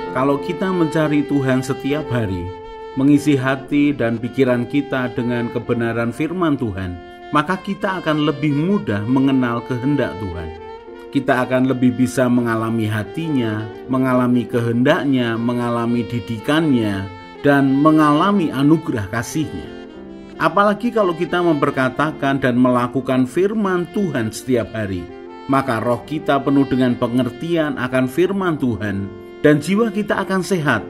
Kalau kita mencari Tuhan setiap hari, mengisi hati dan pikiran kita dengan kebenaran firman Tuhan, maka kita akan lebih mudah mengenal kehendak Tuhan. Kita akan lebih bisa mengalami hatinya, mengalami kehendaknya, mengalami didikannya, dan mengalami anugerah kasihnya. Apalagi kalau kita memperkatakan dan melakukan firman Tuhan setiap hari, maka roh kita penuh dengan pengertian akan firman Tuhan, dan jiwa kita akan sehat,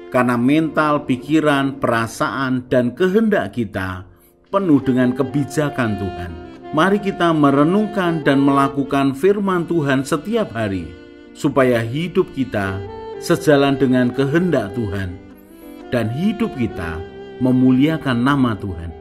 karena mental, pikiran, perasaan, dan kehendak kita penuh dengan kebijakan Tuhan. Mari kita merenungkan dan melakukan firman Tuhan setiap hari, supaya hidup kita sejalan dengan kehendak Tuhan, dan hidup kita memuliakan nama Tuhan.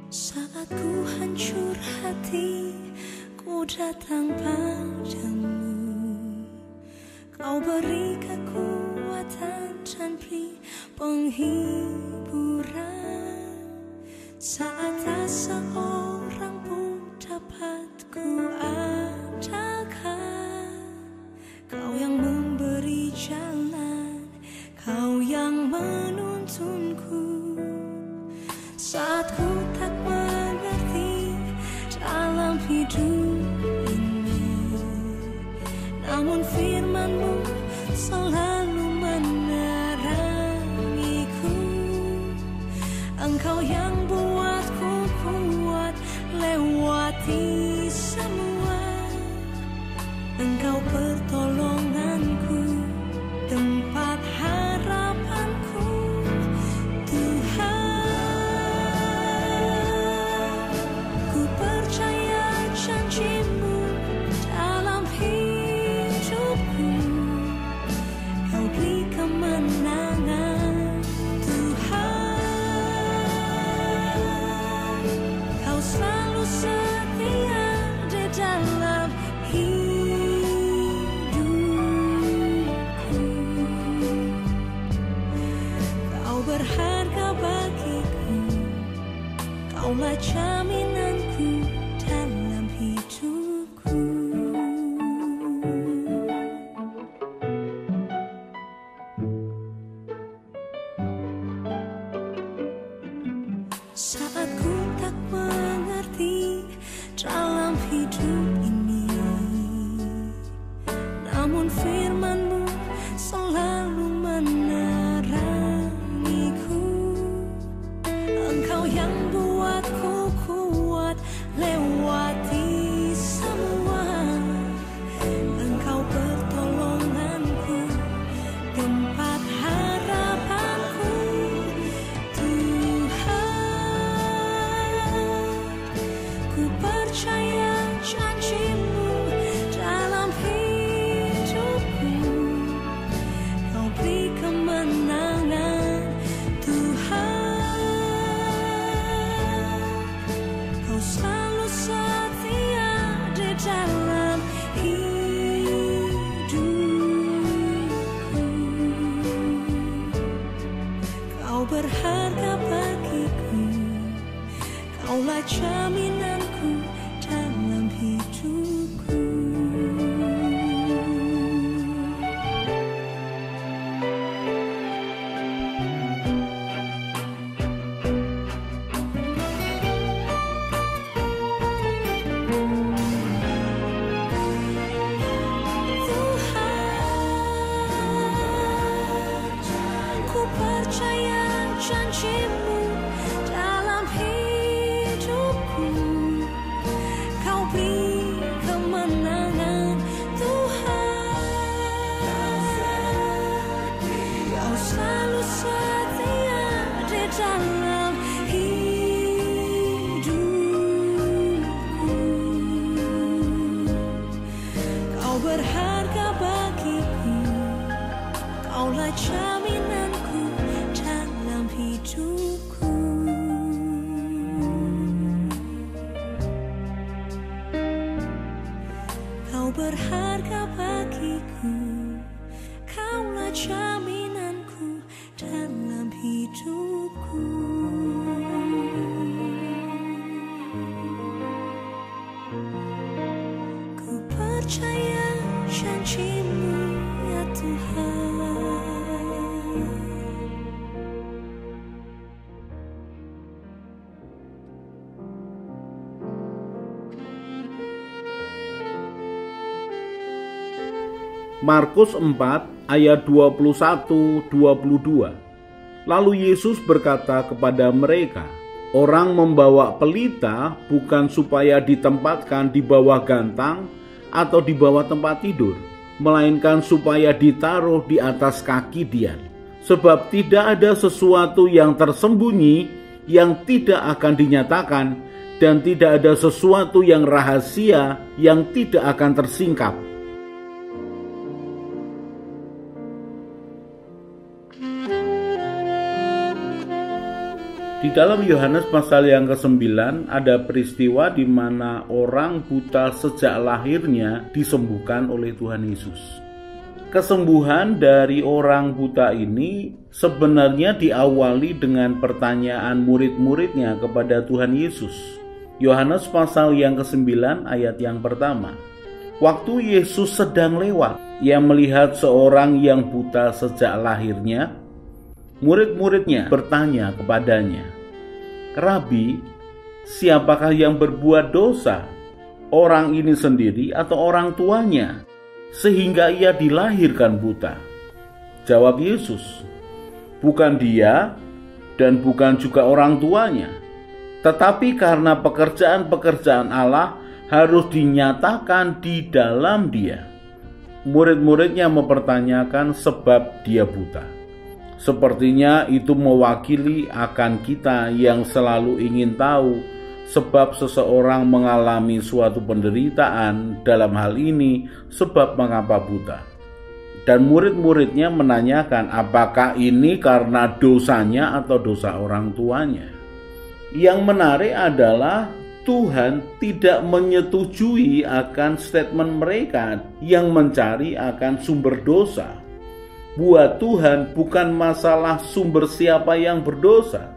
Saat ku hancur hati, ku datang padamu. Kau beri kekuatan dan beri penghiburan. Saat tak seorang pun dapat ku andalkan, Kau yang memberi jalan, Kau yang menuntunku. Saat ku tak mengerti dalam hidup ini, namun firman-Mu selalu menerangiku. Engkau yang buatku kuat lewati semua. Engkau pertolonganku, tempat harapanku, Tuhan. Ku percaya janji-Mu dalam hidupku. Kau beri kemenangan, Tuhan. Kau selalu setia di dalam hidupku. Kau berharga bagiku, Kaulah jaminanku dalam hidupku. Saat ku tak mengerti dalam hidup ini, namun firman-Mu selalu menerangiku. Engkau yang buatku kuat lewati semua. Engkau pertolonganku, tempat harapanku, Tuhan. Ku percaya janji-Mu dalam hidupku. Kau beri kemenangan, Tuhan. Kau selalu setia di dalam hidupku. Kau berharga bagiku, Kaulah jaminanku dalam hidupku. Tuhan, ku percaya janji-Mu dalam hidupku. Kau beri kemenangan, Tuhan. Kau selalu setia di dalam hidupku. Kau berharga bagiku, Kaulah jaminanku dalam hidupku. Kau berharga bagiku, Kau Kaulah jaminanku dalam hidupku. Ku percaya janji-Mu ya Tuhan. Markus 4 ayat 21-22. Lalu Yesus berkata kepada mereka, orang membawa pelita bukan supaya ditempatkan di bawah gantang atau di bawah tempat tidur, melainkan supaya ditaruh di atas kaki dian. Sebab tidak ada sesuatu yang tersembunyi yang tidak akan dinyatakan, dan tidak ada sesuatu yang rahasia yang tidak akan tersingkap. Di dalam Yohanes pasal yang ke-9 ada peristiwa di mana orang buta sejak lahirnya disembuhkan oleh Tuhan Yesus. Kesembuhan dari orang buta ini sebenarnya diawali dengan pertanyaan murid-muridnya kepada Tuhan Yesus. Yohanes pasal yang ke-9 ayat yang pertama. Waktu Yesus sedang lewat, ia melihat seorang yang buta sejak lahirnya. Murid-muridnya bertanya kepadanya, Rabi, siapakah yang berbuat dosa, orang ini sendiri atau orang tuanya, sehingga ia dilahirkan buta? Jawab Yesus, bukan dia dan bukan juga orang tuanya, tetapi karena pekerjaan-pekerjaan Allah harus dinyatakan di dalam dia. Murid-muridnya mempertanyakan sebab dia buta. Sepertinya itu mewakili akan kita yang selalu ingin tahu sebab seseorang mengalami suatu penderitaan, dalam hal ini sebab mengapa buta. Dan murid-muridnya menanyakan apakah ini karena dosanya atau dosa orang tuanya. Yang menarik adalah Tuhan tidak menyetujui akan statement mereka yang mencari akan sumber dosa. Buat Tuhan bukan masalah sumber siapa yang berdosa,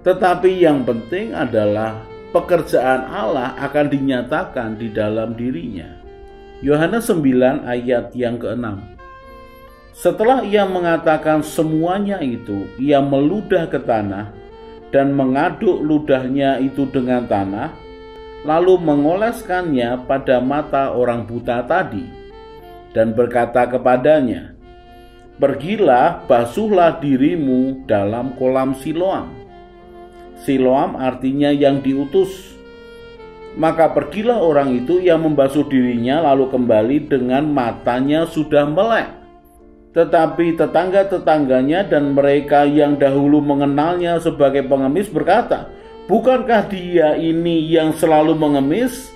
tetapi yang penting adalah pekerjaan Allah akan dinyatakan di dalam dirinya. Yohanes 9 ayat yang ke-6. Setelah ia mengatakan semuanya itu, ia meludah ke tanah dan mengaduk ludahnya itu dengan tanah, lalu mengoleskannya pada mata orang buta tadi dan berkata kepadanya, pergilah, basuhlah dirimu dalam kolam Siloam. Siloam artinya yang diutus. Maka pergilah orang itu, ia membasuh dirinya lalu kembali dengan matanya sudah melek. Tetapi tetangga-tetangganya dan mereka yang dahulu mengenalnya sebagai pengemis berkata, bukankah dia ini yang selalu mengemis?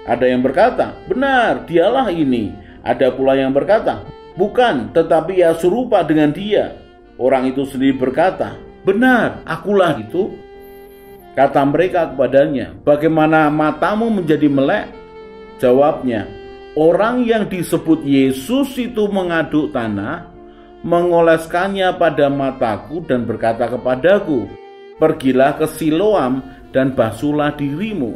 Ada yang berkata, benar, dialah ini. Ada pula yang berkata, bukan, tetapi ia serupa dengan dia. Orang itu sendiri berkata, benar, akulah itu. Kata mereka kepadanya, bagaimana matamu menjadi melek? Jawabnya, orang yang disebut Yesus itu mengaduk tanah, mengoleskannya pada mataku dan berkata kepadaku, pergilah ke Siloam dan basuhlah dirimu.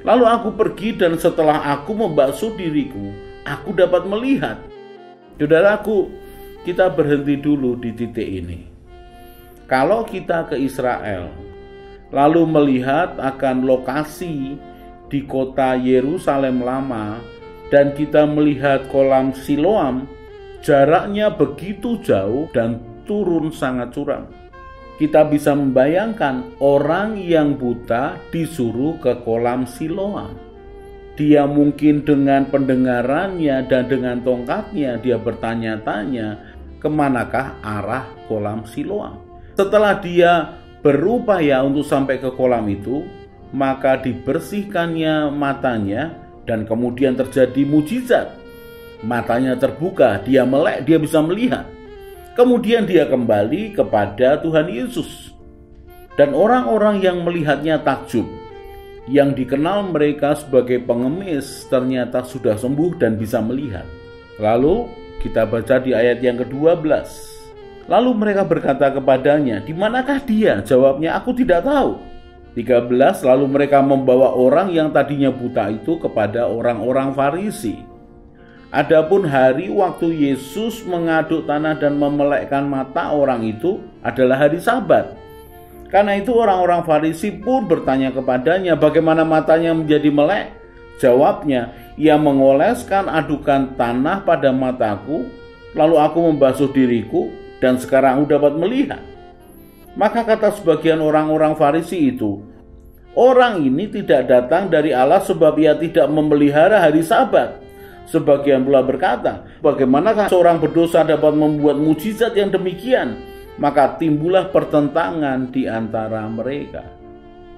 Lalu aku pergi dan setelah aku membasuh diriku, aku dapat melihat. Saudaraku, kita berhenti dulu di titik ini. Kalau kita ke Israel, lalu melihat akan lokasi di kota Yerusalem lama, dan kita melihat kolam Siloam, jaraknya begitu jauh dan turun sangat curam. Kita bisa membayangkan orang yang buta disuruh ke kolam Siloam. Dia mungkin dengan pendengarannya dan dengan tongkatnya dia bertanya-tanya kemanakah arah kolam Siloam. Setelah dia berupaya untuk sampai ke kolam itu, maka dibersihkannya matanya dan kemudian terjadi mujizat. Matanya terbuka, dia melek, dia bisa melihat. Kemudian dia kembali kepada Tuhan Yesus. Dan orang-orang yang melihatnya takjub. Yang dikenal mereka sebagai pengemis ternyata sudah sembuh dan bisa melihat. Lalu Kita baca di ayat yang ke-12. Lalu mereka berkata kepadanya, "Di manakah dia?" Jawabnya, "Aku tidak tahu." 13. Lalu mereka membawa orang yang tadinya buta itu kepada orang-orang Farisi. Adapun hari waktu Yesus mengaduk tanah dan memelekkan mata orang itu adalah hari Sabat. Karena itu orang-orang Farisi pun bertanya kepadanya, "Bagaimana matanya menjadi melek?" Jawabnya, "Ia mengoleskan adukan tanah pada mataku, lalu aku membasuh diriku, dan sekarang aku dapat melihat." Maka kata sebagian orang-orang Farisi itu, "Orang ini tidak datang dari Allah sebab ia tidak memelihara hari Sabat." Sebagian pula berkata, "Bagaimanakah seorang berdosa dapat membuat mujizat yang demikian?" Maka timbullah pertentangan di antara mereka.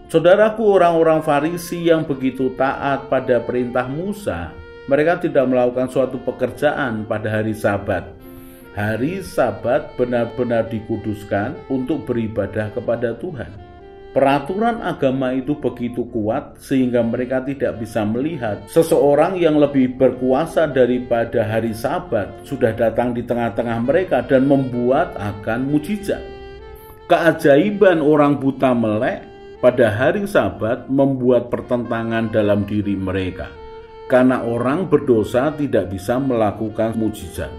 Saudaraku, orang-orang Farisi yang begitu taat pada perintah Musa, mereka tidak melakukan suatu pekerjaan pada hari Sabat. Hari Sabat benar-benar dikuduskan untuk beribadah kepada Tuhan. Peraturan agama itu begitu kuat sehingga mereka tidak bisa melihat seseorang yang lebih berkuasa daripada hari Sabat sudah datang di tengah-tengah mereka dan membuat akan mujizat. Keajaiban orang buta melek pada hari Sabat membuat pertentangan dalam diri mereka, karena orang berdosa tidak bisa melakukan mujizat.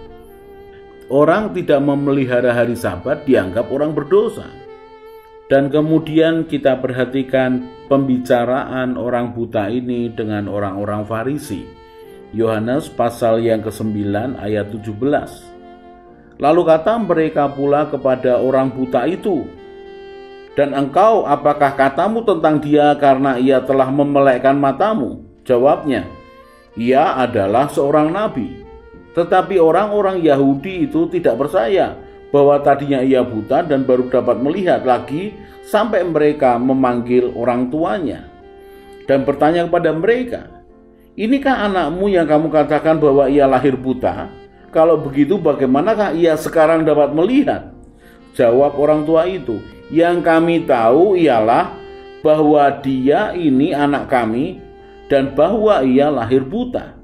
Orang tidak memelihara hari Sabat dianggap orang berdosa. Dan kemudian kita perhatikan pembicaraan orang buta ini dengan orang-orang Farisi. Yohanes pasal yang ke-9 ayat 17. Lalu kata mereka pula kepada orang buta itu, "Dan engkau, apakah katamu tentang dia karena ia telah memelekkan matamu?" Jawabnya, "Ia adalah seorang nabi." Tetapi orang-orang Yahudi itu tidak percaya bahwa tadinya ia buta dan baru dapat melihat lagi, sampai mereka memanggil orang tuanya dan bertanya kepada mereka, "Inikah anakmu yang kamu katakan bahwa ia lahir buta? Kalau begitu bagaimanakah ia sekarang dapat melihat?" Jawab orang tua itu, "Yang kami tahu ialah bahwa dia ini anak kami dan bahwa ia lahir buta.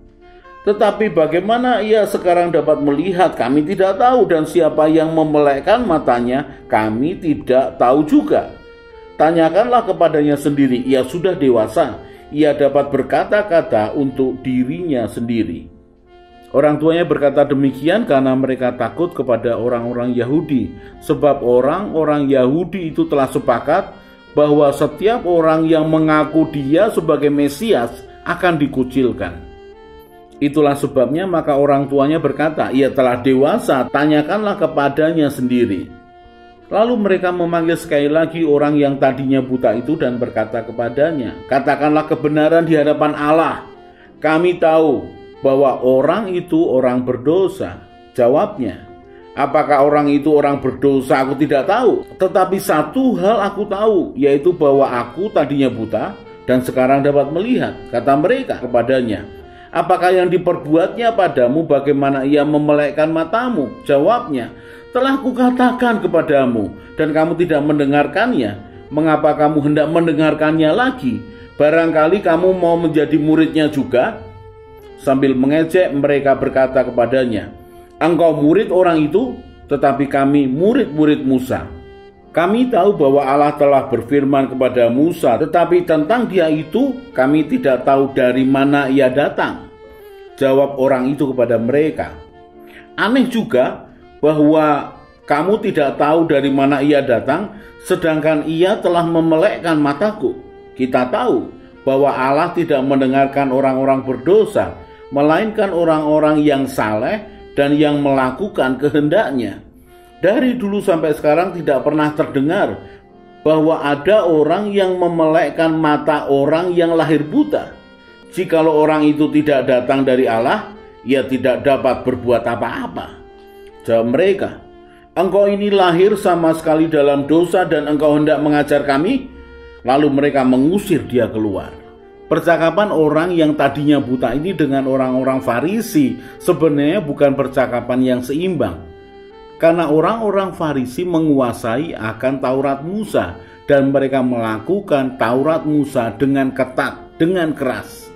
Tetapi bagaimana ia sekarang dapat melihat, kami tidak tahu, dan siapa yang memelekkan matanya, kami tidak tahu juga. Tanyakanlah kepadanya sendiri, ia sudah dewasa, ia dapat berkata-kata untuk dirinya sendiri." Orang tuanya berkata demikian karena mereka takut kepada orang-orang Yahudi, sebab orang-orang Yahudi itu telah sepakat bahwa setiap orang yang mengaku dia sebagai Mesias akan dikucilkan. Itulah sebabnya maka orang tuanya berkata, "Ia telah dewasa, tanyakanlah kepadanya sendiri." Lalu mereka memanggil sekali lagi orang yang tadinya buta itu dan berkata kepadanya, "Katakanlah kebenaran di hadapan Allah. Kami tahu bahwa orang itu orang berdosa." Jawabnya, "Apakah orang itu orang berdosa? Aku tidak tahu. Tetapi satu hal aku tahu, yaitu bahwa aku tadinya buta dan sekarang dapat melihat." Kata mereka kepadanya, "Apakah yang diperbuatnya padamu? Bagaimana ia memelekkan matamu?" Jawabnya, "Telah kukatakan kepadamu dan kamu tidak mendengarkannya. Mengapa kamu hendak mendengarkannya lagi? Barangkali kamu mau menjadi muridnya juga?" Sambil mengejek mereka berkata kepadanya, "Engkau murid orang itu, tetapi kami murid-murid Musa. Kami tahu bahwa Allah telah berfirman kepada Musa, tetapi tentang dia itu kami tidak tahu dari mana ia datang." Jawab orang itu kepada mereka, "Aneh juga bahwa kamu tidak tahu dari mana ia datang, sedangkan ia telah memelekkan mataku. Kita tahu bahwa Allah tidak mendengarkan orang-orang berdosa, melainkan orang-orang yang saleh dan yang melakukan kehendaknya. Dari dulu sampai sekarang tidak pernah terdengar bahwa ada orang yang memelekkan mata orang yang lahir buta. Jikalau orang itu tidak datang dari Allah, ia tidak dapat berbuat apa-apa." Jawab mereka, "Engkau ini lahir sama sekali dalam dosa dan engkau hendak mengajar kami?" Lalu mereka mengusir dia keluar. Percakapan orang yang tadinya buta ini dengan orang-orang Farisi sebenarnya bukan percakapan yang seimbang. Karena orang-orang Farisi menguasai akan Taurat Musa dan mereka melakukan Taurat Musa dengan ketat, dengan keras.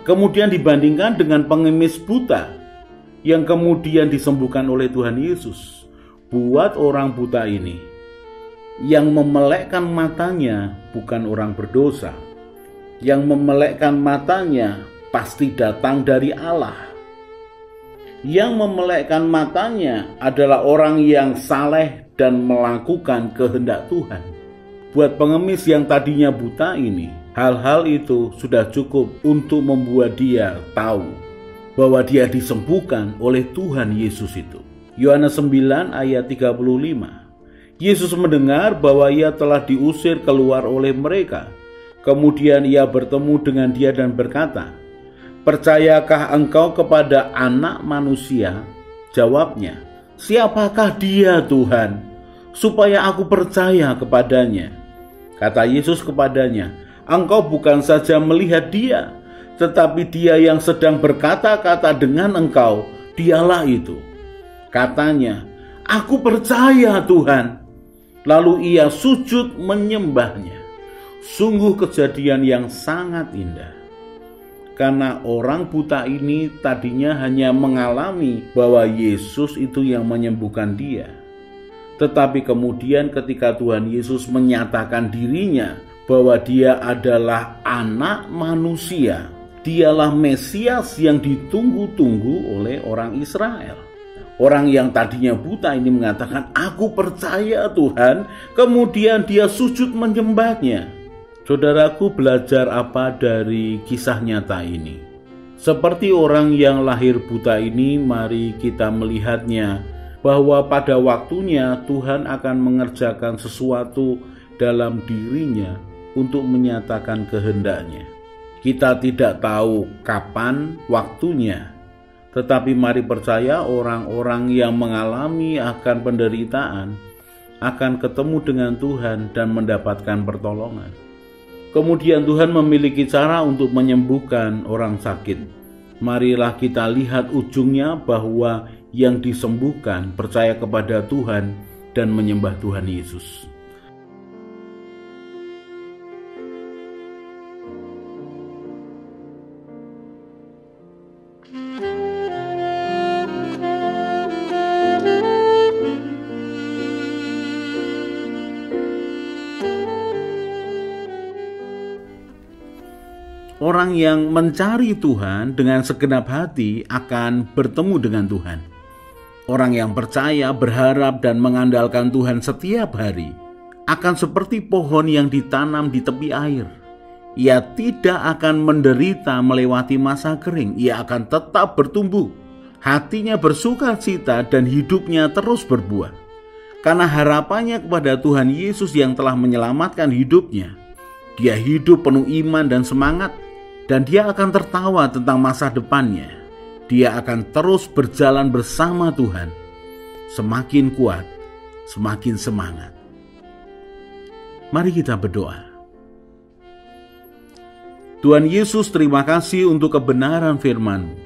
Kemudian dibandingkan dengan pengemis buta yang kemudian disembuhkan oleh Tuhan Yesus. Buat orang buta ini, yang memelekkan matanya bukan orang berdosa. Yang memelekkan matanya pasti datang dari Allah. Yang memelekkan matanya adalah orang yang saleh dan melakukan kehendak Tuhan. Buat pengemis yang tadinya buta ini, hal-hal itu sudah cukup untuk membuat dia tahu bahwa dia disembuhkan oleh Tuhan Yesus itu. Yohanes 9 ayat 35. Yesus mendengar bahwa ia telah diusir keluar oleh mereka. Kemudian ia bertemu dengan dia dan berkata, "Percayakah engkau kepada Anak Manusia?" Jawabnya, "Siapakah dia, Tuhan, supaya aku percaya kepadanya?" Kata Yesus kepadanya, "Engkau bukan saja melihat dia, tetapi dia yang sedang berkata-kata dengan engkau, dialah itu." Katanya, "Aku percaya, Tuhan." Lalu ia sujud menyembahnya. Sungguh kejadian yang sangat indah. Karena orang buta ini tadinya hanya mengalami bahwa Yesus itu yang menyembuhkan dia. Tetapi kemudian ketika Tuhan Yesus menyatakan dirinya bahwa dia adalah Anak Manusia, dialah Mesias yang ditunggu-tunggu oleh orang Israel. Orang yang tadinya buta ini mengatakan, "Aku percaya, Tuhan." Kemudian dia sujud menyembahnya. Saudaraku, belajar apa dari kisah nyata ini? Seperti orang yang lahir buta ini, mari kita melihatnya bahwa pada waktunya Tuhan akan mengerjakan sesuatu dalam dirinya untuk menyatakan kehendaknya. Kita tidak tahu kapan waktunya, tetapi mari percaya orang-orang yang mengalami akan penderitaan akan ketemu dengan Tuhan dan mendapatkan pertolongan. Kemudian Tuhan memiliki cara untuk menyembuhkan orang sakit. Marilah kita lihat ujungnya bahwa yang disembuhkan percaya kepada Tuhan dan menyembah Tuhan Yesus. Orang yang mencari Tuhan dengan segenap hati akan bertemu dengan Tuhan. Orang yang percaya, berharap, dan mengandalkan Tuhan setiap hari akan seperti pohon yang ditanam di tepi air. Ia tidak akan menderita melewati masa kering. Ia akan tetap bertumbuh. Hatinya bersukacita dan hidupnya terus berbuah. Karena harapannya kepada Tuhan Yesus yang telah menyelamatkan hidupnya, dia hidup penuh iman dan semangat. Dan dia akan tertawa tentang masa depannya. Dia akan terus berjalan bersama Tuhan. Semakin kuat, semakin semangat. Mari kita berdoa. Tuhan Yesus, terima kasih untuk kebenaran firman-Mu.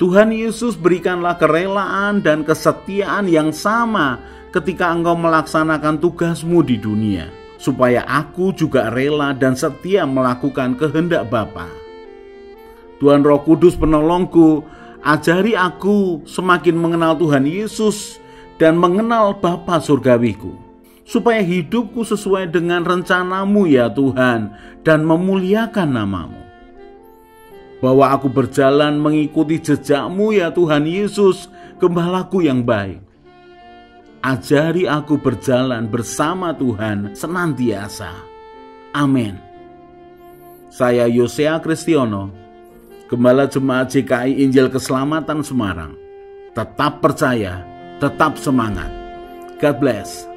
Tuhan Yesus, berikanlah kerelaan dan kesetiaan yang sama ketika Engkau melaksanakan tugas-Mu di dunia, supaya aku juga rela dan setia melakukan kehendak Bapa. Tuhan Roh Kudus penolongku, ajari aku semakin mengenal Tuhan Yesus dan mengenal Bapa surgawiku, supaya hidupku sesuai dengan rencana-Mu ya Tuhan, dan memuliakan nama-Mu. Bahwa aku berjalan mengikuti jejak-Mu ya Tuhan Yesus, Gembalaku yang baik. Ajari aku berjalan bersama Tuhan senantiasa. Amin. Saya Yosea Kristiono, Gembala Jemaat GKI Injil Keselamatan Semarang. Tetap percaya, tetap semangat. God bless.